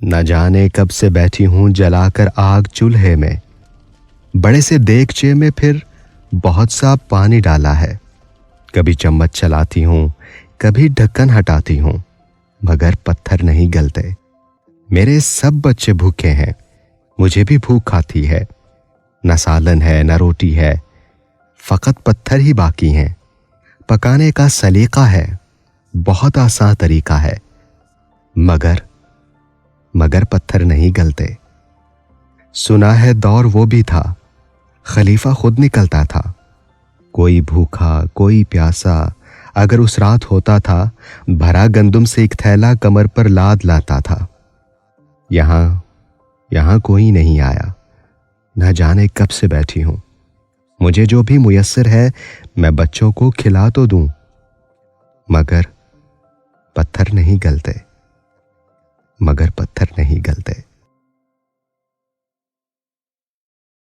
न जाने कब से बैठी हूं जलाकर आग चूल्हे में। बड़े से देगचे में फिर बहुत सा पानी डाला है। कभी चम्मच चलाती हूं, कभी ढक्कन हटाती हूं, मगर पत्थर नहीं गलते। मेरे सब बच्चे भूखे हैं, मुझे भी भूख आती है। न सालन है न रोटी है, फकत पत्थर ही बाकी हैं। पकाने का सलीका है, बहुत आसान तरीका है, मगर मगर पत्थर नहीं गलते। सुना है दौर वो भी था, खलीफा खुद निकलता था। कोई भूखा कोई प्यासा अगर उस रात होता था, भरा गंदुम से एक थैला कमर पर लाद लाता था। यहां कोई नहीं आया, न जाने कब से बैठी हूं। मुझे जो भी मुयस्सर है मैं बच्चों को खिला तो दूं, मगर पत्थर नहीं गलते, मगर पत्थर नहीं गलते।